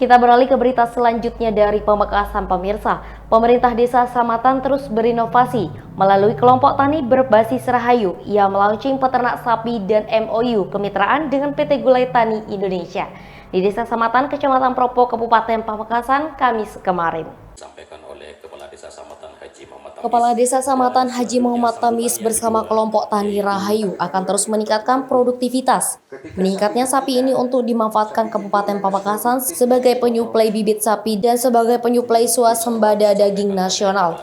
Kita beralih ke berita selanjutnya dari Pamekasan, pemirsa. Pemerintah Desa Samatan terus berinovasi melalui kelompok tani berbasis Rahayu yang melaunching peternak sapi dan MOU kemitraan dengan PT Gulai Tani Indonesia di Desa Samatan, Kecamatan Propo, Kabupaten Pamekasan, Kamis kemarin. Disampaikan oleh Kepala Desa Samatan Haji Muhammad Tamis. Kepala Desa Samatan Haji Muhammad Tamis bersama kelompok tani Rahayu akan terus meningkatkan produktivitas. Meningkatnya sapi ini untuk dimanfaatkan Kabupaten Pamekasan sebagai penyuplai bibit sapi dan sebagai penyuplai swasembada daging nasional.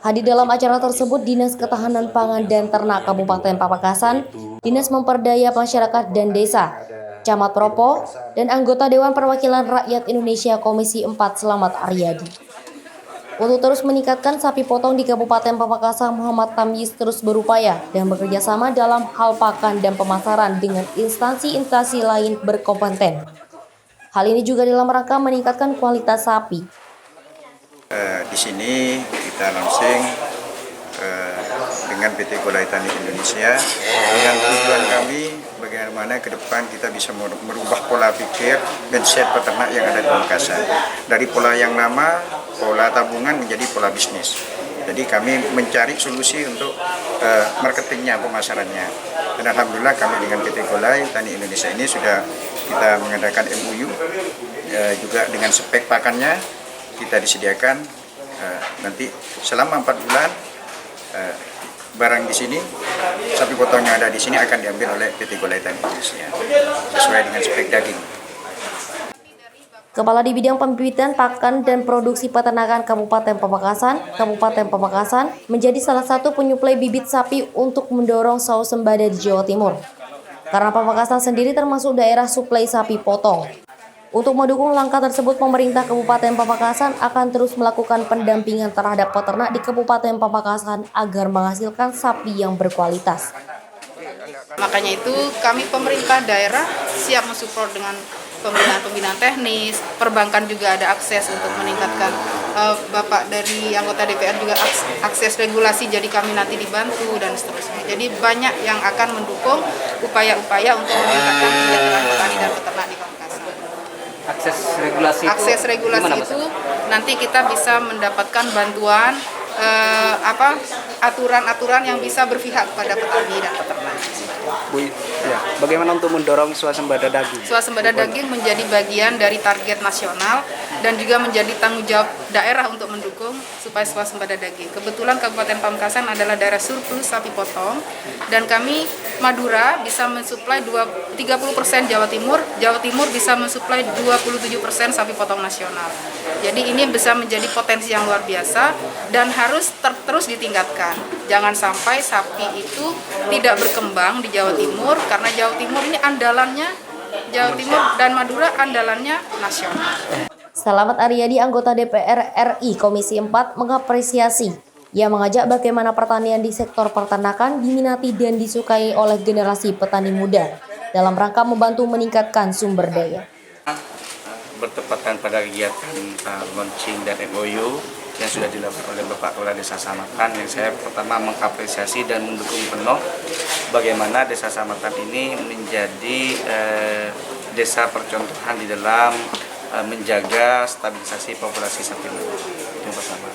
Hadir dalam acara tersebut Dinas Ketahanan Pangan dan Ternak Kabupaten Pamekasan, Dinas Memperdaya Masyarakat dan Desa, Camat Propo, dan anggota Dewan Perwakilan Rakyat Indonesia Komisi 4 Slamet Aryadi. Untuk terus meningkatkan sapi potong di Kabupaten Pamekasan, Muhammad Tamis terus berupaya dan bekerja sama dalam hal pakan dan pemasaran dengan instansi-instansi lain berkompeten. Hal ini juga dalam rangka meningkatkan kualitas sapi. Di sini kita launching dengan PT Gulai Tani Indonesia dengan tujuan kami bagaimana ke depan kita bisa merubah pola pikir mindset peternak yang ada di Pamekasan. Dari pola yang lama, pola tabungan menjadi pola bisnis. Jadi kami mencari solusi untuk marketingnya, pemasarannya. Dan alhamdulillah kami dengan PT Gulai Tani Indonesia ini sudah kita mengadakan MOU juga dengan spek pakannya kita disediakan nanti selama 4 bulan barang di sini, sapi potong yang ada di sini akan diambil oleh PT Gulai Tani Indonesia sesuai dengan spek daging. Kepala di bidang pembibitan pakan dan produksi peternakan Kabupaten Pamekasan menjadi salah satu penyuplai bibit sapi untuk mendorong swasembada di Jawa Timur. Karena Pamekasan sendiri termasuk daerah suplai sapi potong. Untuk mendukung langkah tersebut, pemerintah Kabupaten Pamekasan akan terus melakukan pendampingan terhadap peternak di Kabupaten Pamekasan agar menghasilkan sapi yang berkualitas. Makanya itu kami pemerintah daerah siap mensupport dengan pembinaan teknis, perbankan juga ada akses untuk meningkatkan. Bapak dari anggota DPR juga akses regulasi, jadi kami nanti dibantu dan seterusnya. Jadi banyak yang akan mendukung upaya-upaya untuk meningkatkan kesejahteraan petani dan peternak di Pamekasan. Akses regulasi itu nanti kita bisa mendapatkan bantuan aturan-aturan yang bisa berpihak kepada petani dan peternak. Bu, ya, bagaimana untuk mendorong swasembada daging? Swasembada daging menjadi bagian dari target nasional dan juga menjadi tanggung jawab daerah untuk mendukung supaya swasembada daging. Kebetulan Kabupaten Pamekasan adalah daerah surplus sapi potong dan kami Madura bisa mensuplai 30% Jawa Timur bisa mensuplai 27% sapi potong nasional. Jadi ini bisa menjadi potensi yang luar biasa dan harus terus ditingkatkan. Jangan sampai sapi itu tidak berkembang di Jawa Timur karena Jawa Timur ini andalannya, Jawa Timur dan Madura andalannya nasional. Slamet Aryadi, anggota DPR RI Komisi 4, mengapresiasi. Ia mengajak bagaimana pertanian di sektor peternakan diminati dan disukai oleh generasi petani muda dalam rangka membantu meningkatkan sumber daya. Bertepatan pada kegiatan launching dan MOU yang sudah dilakukan oleh Bapak Kepala Desa Samatan, yang saya pertama mengapresiasi dan mendukung penuh bagaimana Desa Samatan ini menjadi desa percontohan di dalam menjaga stabilisasi populasi sapi muda. Yang pertama.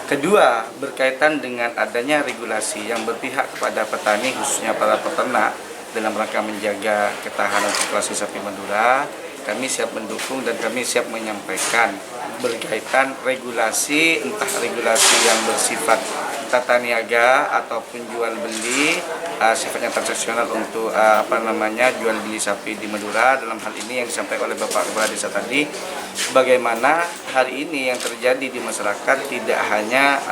Kedua, berkaitan dengan adanya regulasi yang berpihak kepada petani, khususnya para peternak, dalam rangka menjaga ketahanan populasi sapi Madura, kami siap mendukung dan kami siap menyampaikan berkaitan regulasi, entah regulasi yang bersifat tata niaga ataupun jual beli sifatnya transaksional untuk jual beli sapi di Madura. Dalam hal ini yang disampaikan oleh Bapak Kepala Desa tadi, bagaimana hari ini yang terjadi di masyarakat tidak hanya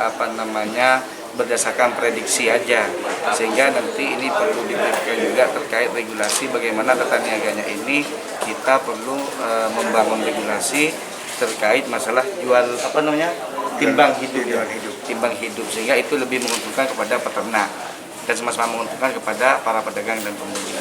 berdasarkan prediksi aja, sehingga nanti ini perlu dipikirkan juga terkait regulasi bagaimana tata niaganya ini. Kita perlu membangun regulasi terkait masalah timbang hidup, sehingga itu lebih menguntungkan kepada peternak dan sama-sama menguntungkan kepada para pedagang dan pembeli.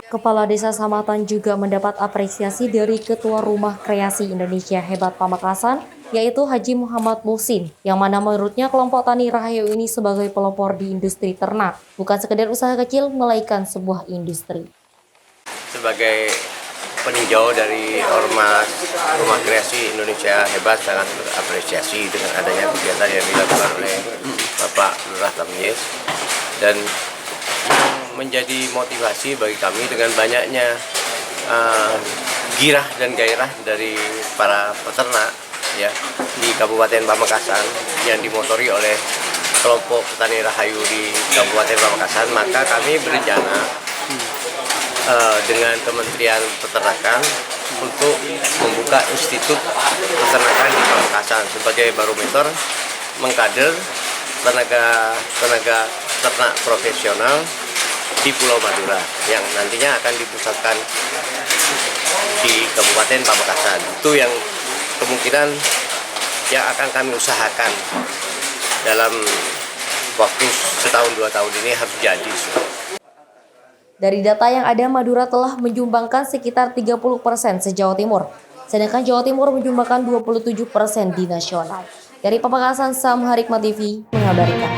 Kepala Desa Samatan juga mendapat apresiasi dari Ketua Rumah Kreasi Indonesia Hebat Pamekasan, yaitu Haji Muhammad Muhsin, yang mana menurutnya kelompok tani Rahayu ini sebagai pelopor di industri ternak, bukan sekedar usaha kecil, melainkan sebuah industri. Sebagai peninjau dari Ormas Rumah Kreasi Indonesia Hebat sangat berapresiasi dengan adanya kegiatan yang dilakukan oleh Bapak Lurah Tamyiz, dan menjadi motivasi bagi kami dengan banyaknya girah dan gairah dari para peternak ya di Kabupaten Pamekasan yang dimotori oleh kelompok petani Rahayu di Kabupaten Pamekasan. Maka kami berencana dengan Kementerian Peternakan untuk membuka Institut Peternakan di Pamekasan sebagai barometer mengkader tenaga ternak profesional di Pulau Madura yang nantinya akan dipusatkan di Kabupaten Pamekasan. Itu yang kemungkinan yang akan kami usahakan dalam waktu setahun 2 tahun ini harus jadi. Dari data yang ada, Madura telah menyumbangkan sekitar 30% se-Jawa Timur, sedangkan Jawa Timur menyumbangkan 27% di nasional. Dari Pamekasan, Sam Harikma TV mengabarkan.